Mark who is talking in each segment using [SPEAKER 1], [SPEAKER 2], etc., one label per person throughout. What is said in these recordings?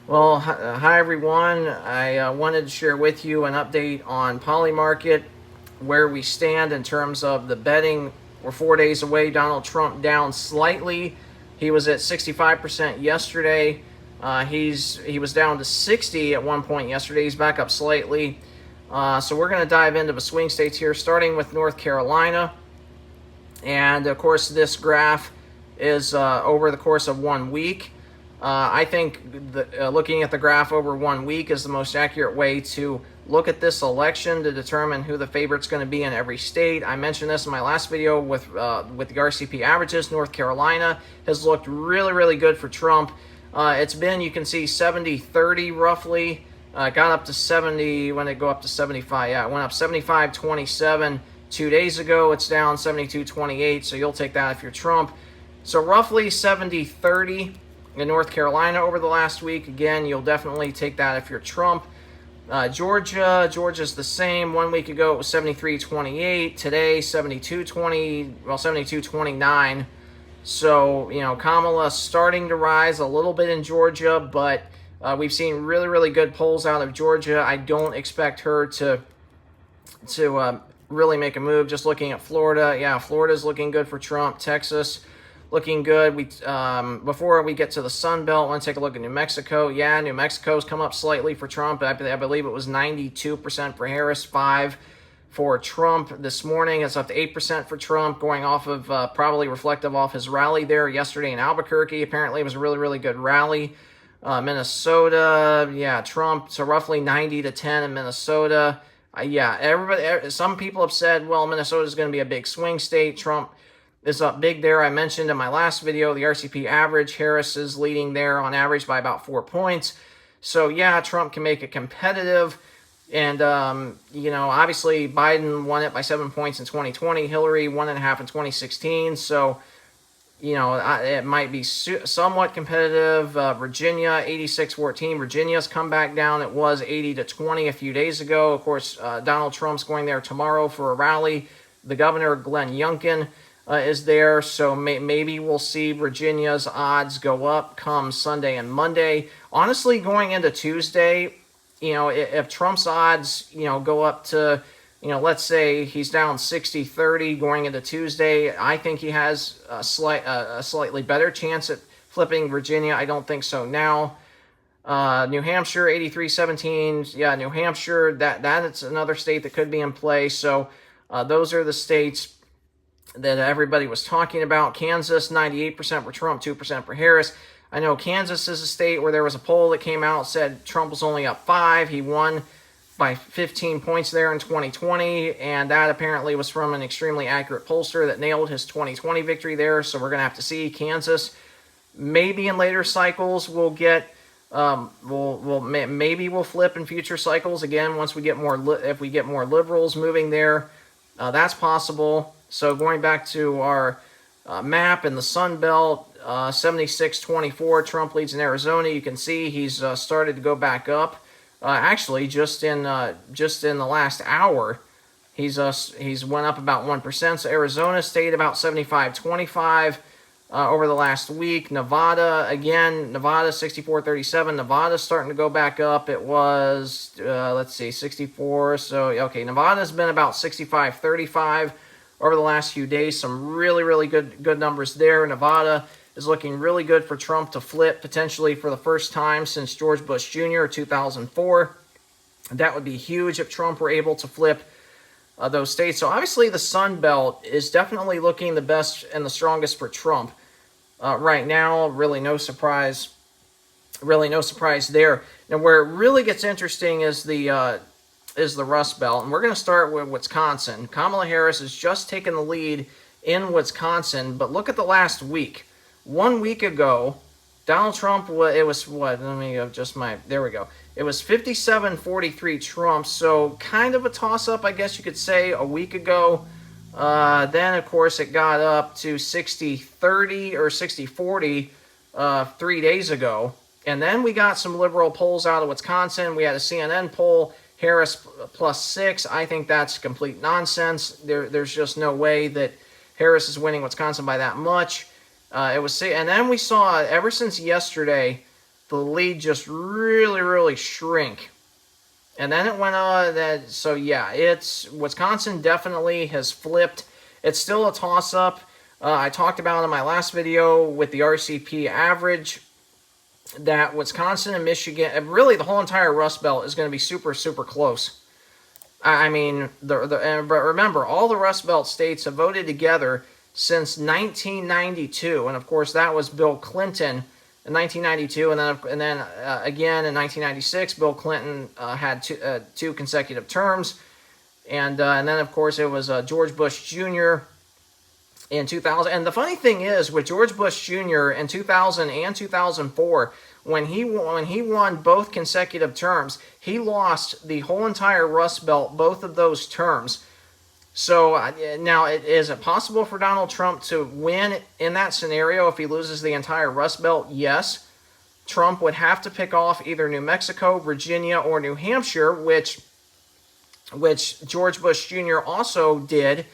[SPEAKER 1] Well, hi everyone. I wanted to share with you an update on Polymarket, where we stand in terms of the betting. We're 4 days away. Donald Trump down slightly. He was at 65% yesterday. He was down to 60 at one point yesterday. He's back up slightly. So we're going to dive into the swing states here, starting with North Carolina. And of course, this graph is over the course of 1 week. I think looking at the graph over 1 week is the most accurate way to look at this election to determine who the favorite's going to be in every state. I mentioned this in my last video with the RCP averages. North Carolina has looked really, really good for Trump. It's been, you can see, 70-30 roughly. Got up to 70 when it go up to 75. Yeah, it went up 75-27 2 days ago. It's down 72-28, so you'll take that if you're Trump. So roughly 70-30 in North Carolina over the last week. Again, you'll definitely take that if you're Trump. Georgia's the same. 1 week ago, it was 73-28. Today, 72-20, well, 72-29. So, Kamala starting to rise a little bit in Georgia, but we've seen really, really good polls out of Georgia. I don't expect her to really make a move. Just looking at Florida, yeah, Florida's looking good for Trump. Texas looking good. Before we get to the Sun Belt, I want to take a look at New Mexico. Yeah, New Mexico's come up slightly for Trump. I believe it was 92% for Harris, 5% for Trump this morning. It's up to 8% for Trump, going off of probably reflective off his rally there yesterday in Albuquerque. Apparently, it was a really, really good rally. Minnesota, yeah, Trump. So roughly 90-10 in Minnesota. Everybody. Some people have said, well, Minnesota is going to be a big swing state. Trump is up big there. I mentioned in my last video the RCP average. Harris is leading there on average by about 4 points. So yeah, Trump can make it competitive. And, obviously Biden won it by 7 points in 2020. Hillary 1.5 in 2016. So, it might be somewhat competitive. Virginia, 86-14. Virginia's come back down. It was 80-20 a few days ago. Of course, Donald Trump's going there tomorrow for a rally. The governor, Glenn Youngkin, is there, so maybe we'll see Virginia's odds go up come Sunday and Monday. Honestly, going into Tuesday, if Trump's odds, go up to, let's say he's down 60-30 going into Tuesday, I think he has a slightly better chance at flipping Virginia. I don't think so now. New Hampshire, 83-17. Yeah, New Hampshire, that's another state that could be in play. So those are the states that everybody was talking about. Kansas, 98% for Trump, 2% for Harris. I know Kansas is a state where there was a poll that came out said Trump was only up 5. He won by 15 points there in 2020, and that apparently was from an extremely accurate pollster that nailed his 2020 victory there. So we're going to have to see. Kansas, maybe in later cycles we'll get maybe we'll flip in future cycles again once we get if we get more liberals moving there. That's possible. So going back to our map in the Sun Belt, 76-24, Trump leads in Arizona. You can see he's started to go back up. Actually, just in the last hour, he's went up about 1%. So Arizona stayed about 75-25 over the last week. Nevada, again, Nevada 64-37. Nevada's starting to go back up. It was, 64. So, okay, Nevada's been about 65-35 over the last few days. Some really, really good numbers there. Nevada is looking really good for Trump to flip, potentially for the first time since George Bush Jr. 2004. That would be huge if Trump were able to flip those states. So obviously the Sun Belt is definitely looking the best and the strongest for Trump right now. Really no surprise there. Now where it really gets interesting is the Rust Belt, and we're going to start with Wisconsin. Kamala Harris has just taken the lead in Wisconsin, but look at the last week. 1 week ago, Donald Trump, it was what? Let me adjust there we go. It was 57-43 Trump, so kind of a toss-up, I guess you could say, a week ago. Then, of course, it got up to 60-30 or 60-40 3 days ago. And then we got some liberal polls out of Wisconsin. We had a CNN poll, Harris +6. I think that's complete nonsense. There's just no way that Harris is winning Wisconsin by that much. And then we saw, ever since yesterday, the lead just really, really shrink. And then it went on. So yeah, Wisconsin definitely has flipped. It's still a toss-up. I talked about in my last video with the RCP average that Wisconsin and Michigan, really the whole entire Rust Belt is going to be super, super close. I mean, but remember, all the Rust Belt states have voted together since 1992, and of course that was Bill Clinton in 1992, and then again in 1996, Bill Clinton had two consecutive terms, and then of course it was George Bush Jr. in 2000. And the funny thing is, with George Bush Jr. in 2000 and 2004, when he won both consecutive terms, he lost the whole entire Rust Belt both of those terms. So now, is it possible for Donald Trump to win in that scenario if he loses the entire Rust Belt? Yes. Trump would have to pick off either New Mexico, Virginia, or New Hampshire, which George Bush Jr. also did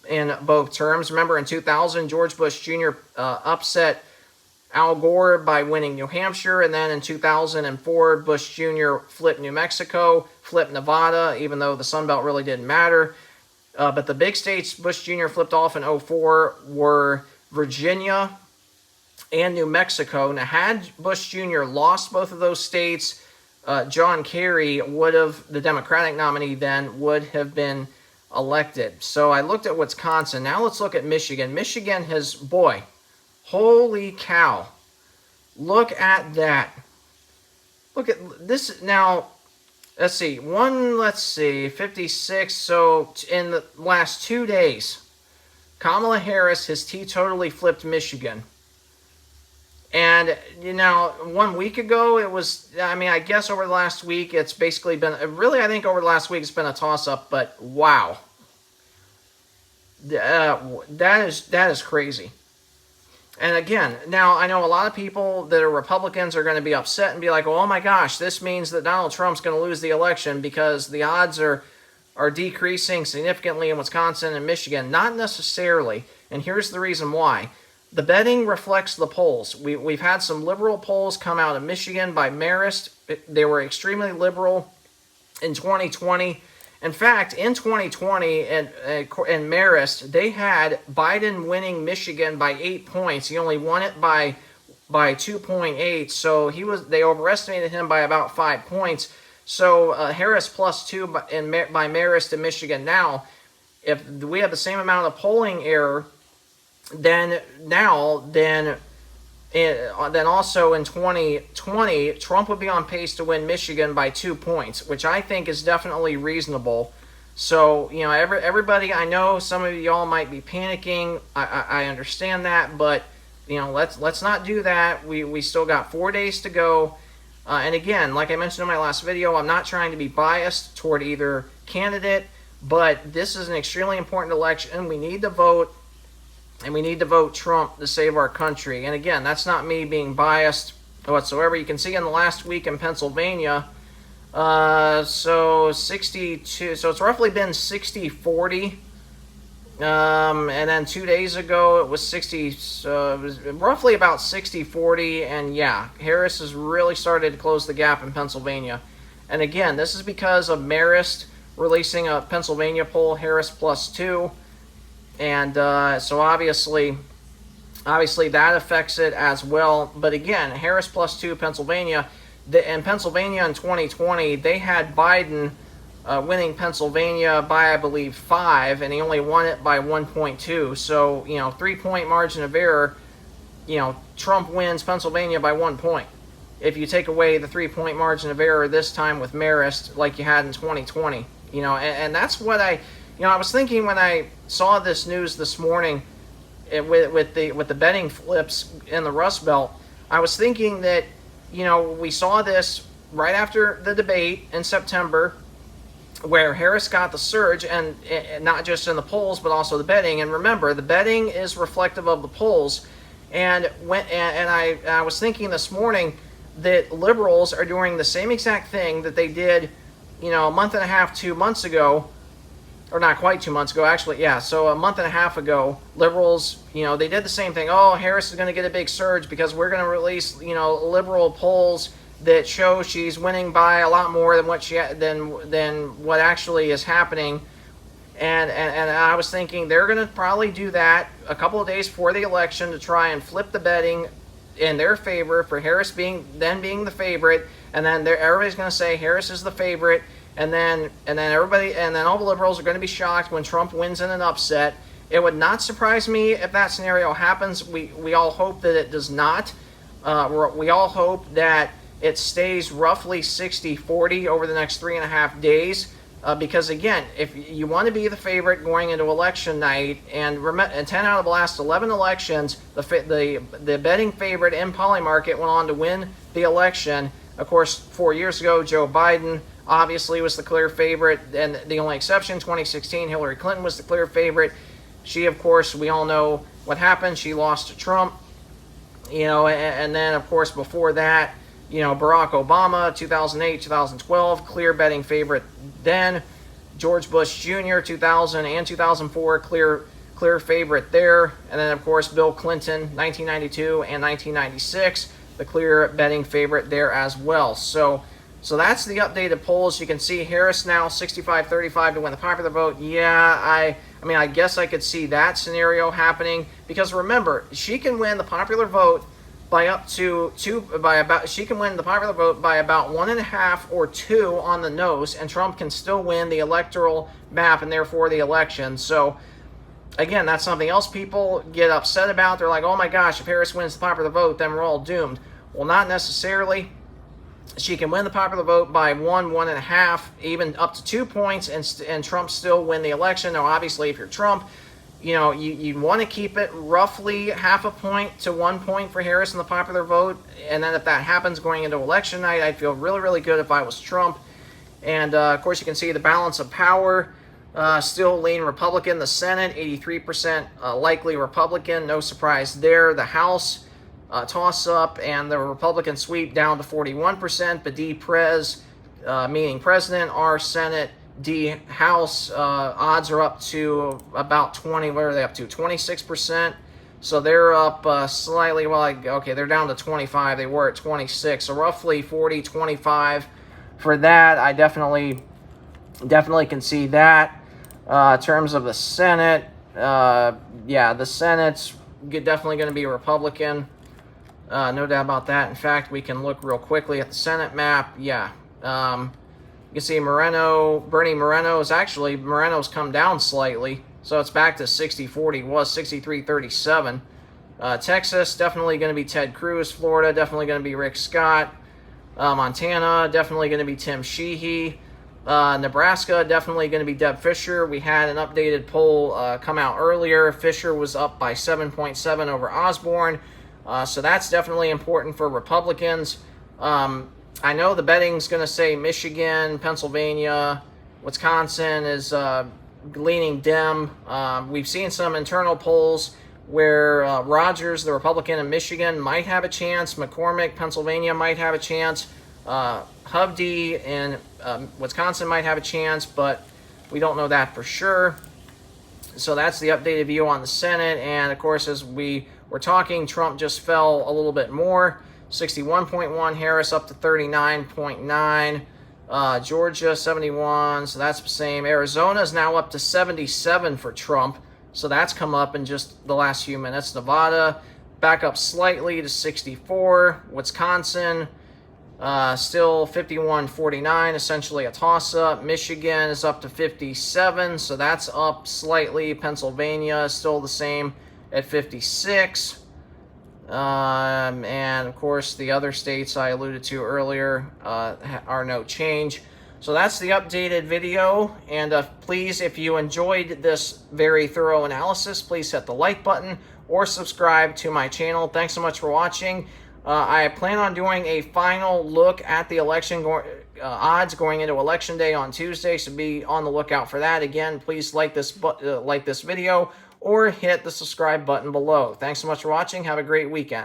[SPEAKER 1] in both terms. Remember, in 2000, George Bush Jr. Upset Al Gore by winning New Hampshire, and then in 2004, Bush Jr. flipped New Mexico, flipped Nevada, even though the Sun Belt really didn't matter. But the big states Bush Jr. flipped off in 2004 were Virginia and New Mexico. Now, had Bush Jr. lost both of those states, John Kerry the Democratic nominee then, would have been elected. So I looked at Wisconsin. Now let's look at Michigan. Michigan has, boy, holy cow. Look at that. Look at this. Now, let's see, 56. So in the last 2 days, Kamala Harris has totally flipped Michigan. And, 1 week ago, it was, I guess over the last week, it's basically been, really, I think over the last week, it's been a toss-up, but wow. That is crazy. And again, now I know a lot of people that are Republicans are going to be upset and be like, oh my gosh, this means that Donald Trump's going to lose the election because the odds are decreasing significantly in Wisconsin and Michigan. Not necessarily. And here's the reason why. The betting reflects the polls. We've had some liberal polls come out of Michigan by Marist. They were extremely liberal in 2020. In fact, in 2020, in Marist, they had Biden winning Michigan by 8 points. He only won it by 2.8, so they overestimated him by about 5 points. So Harris +2 by Marist in Michigan. Now, if we have the same amount of polling error, then also in 2020, Trump would be on pace to win Michigan by 2 points, which I think is definitely reasonable. So, everybody, I know some of y'all might be panicking. I understand that, but, let's not do that. We still got 4 days to go. And again, like I mentioned in my last video, I'm not trying to be biased toward either candidate, but this is an extremely important election. We need to vote. And we need to vote Trump to save our country. And again, that's not me being biased whatsoever. You can see in the last week in Pennsylvania, so 62, so it's roughly been 60-40. And then 2 days ago, it was 60, it was roughly about 60-40. And yeah, Harris has really started to close the gap in Pennsylvania. And again, this is because of Marist releasing a Pennsylvania poll, Harris +2. And so obviously that affects it as well. But again, Harris +2, Pennsylvania. In Pennsylvania in 2020, they had Biden winning Pennsylvania by, I believe, 5, and he only won it by 1.2. So, 3-point margin of error, Trump wins Pennsylvania by 1 point. If you take away the 3-point margin of error this time with Marist, like you had in 2020, and that's what I was thinking when I saw this news this morning with the betting flips in the Rust Belt. I was thinking that, we saw this right after the debate in September where Harris got the surge, and not just in the polls, but also the betting. And remember, the betting is reflective of the polls. And I was thinking this morning that liberals are doing the same exact thing that they did, a month and a half, 2 months ago, or not quite 2 months ago, actually, yeah, so a month and a half ago, liberals, they did the same thing. Oh, Harris is going to get a big surge because we're going to release, liberal polls that show she's winning by a lot more than what actually is happening. And I was thinking they're going to probably do that a couple of days before the election to try and flip the betting in their favor for Harris being the favorite, and then everybody's going to say Harris is the favorite, and then all the liberals are going to be shocked when Trump wins in an upset. It would not surprise me if that scenario happens. We all hope that it does not. We all hope that it stays roughly 60-40 over the next 3.5 days. Because again, if you want to be the favorite going into election night, and 10 out of the last 11 elections, the betting favorite in Polymarket went on to win the election. Of course, 4 years ago, Joe Biden obviously was the clear favorite, and the only exception, 2016, Hillary Clinton was the clear favorite. She, of course, we all know what happened. She lost to Trump, and then, of course, before that, Barack Obama, 2008, 2012, clear betting favorite then. George Bush Jr., 2000 and 2004, clear favorite there. And then, of course, Bill Clinton, 1992 and 1996, the clear betting favorite there as well. So that's the updated polls. You can see Harris now 65-35 to win the popular vote. Yeah, I guess I could see that scenario happening, because remember, she can win the popular vote by she can win the popular vote by about 1.5 or 2 on the nose, and Trump can still win the electoral map and therefore the election. So again, that's something else people get upset about. They're like, oh my gosh, if Harris wins the popular vote, then we're all doomed. Well, not necessarily. She can win the popular vote by 1, 1.5, even up to 2 points, and Trump still win the election. Now, obviously, if you're Trump, you want to keep it roughly 0.5 point to 1 point for Harris in the popular vote. And then if that happens going into election night, I'd feel really, really good if I was Trump. And, of course, you can see the balance of power. Still lean Republican. The Senate, 83% likely Republican. No surprise there. The House, toss-up, and the Republican sweep down to 41%. But D-Prez, meaning President, R, Senate, D, House, odds are up to about 20. What are they up to? 26%. So they're up slightly. Well, okay, they're down to 25. They were at 26. So roughly 40-25 for that. I definitely can see that. In terms of the Senate, yeah, the Senate's definitely going to be Republican. No doubt about that. In fact, we can look real quickly at the Senate map. Yeah. You can see Bernie Moreno's come down slightly. So it's back to 60-40. It was 63-37. Texas, definitely going to be Ted Cruz. Florida, definitely going to be Rick Scott. Montana, definitely going to be Tim Sheehy. Nebraska, definitely going to be Deb Fischer. We had an updated poll come out earlier. Fischer was up by 7.7 over Osborne. So that's definitely important for Republicans. I know the betting's going to say Michigan, Pennsylvania, Wisconsin is leaning Dem. We've seen some internal polls where Rogers, the Republican in Michigan, might have a chance. McCormick, Pennsylvania, might have a chance. Hovde in Wisconsin might have a chance, but we don't know that for sure. So that's the updated view on the Senate. And, of course, as we were talking, Trump just fell a little bit more. 61.1, Harris up to 39.9, Georgia 71, so that's the same. Arizona is now up to 77 for Trump, so that's come up in just the last few minutes. Nevada back up slightly to 64. Wisconsin still 51-49, essentially a toss-up. Michigan is up to 57, so that's up slightly. Pennsylvania is still the same at 56. And of course the other states I alluded to earlier are no change. So that's the updated video, and please, if you enjoyed this very thorough analysis, please hit the like button or subscribe to my channel. Thanks so much for watching. I plan on doing a final look at the election odds going into Election Day on Tuesday, so be on the lookout for that. Again, please like this video or hit the subscribe button below. Thanks so much for watching. Have a great weekend.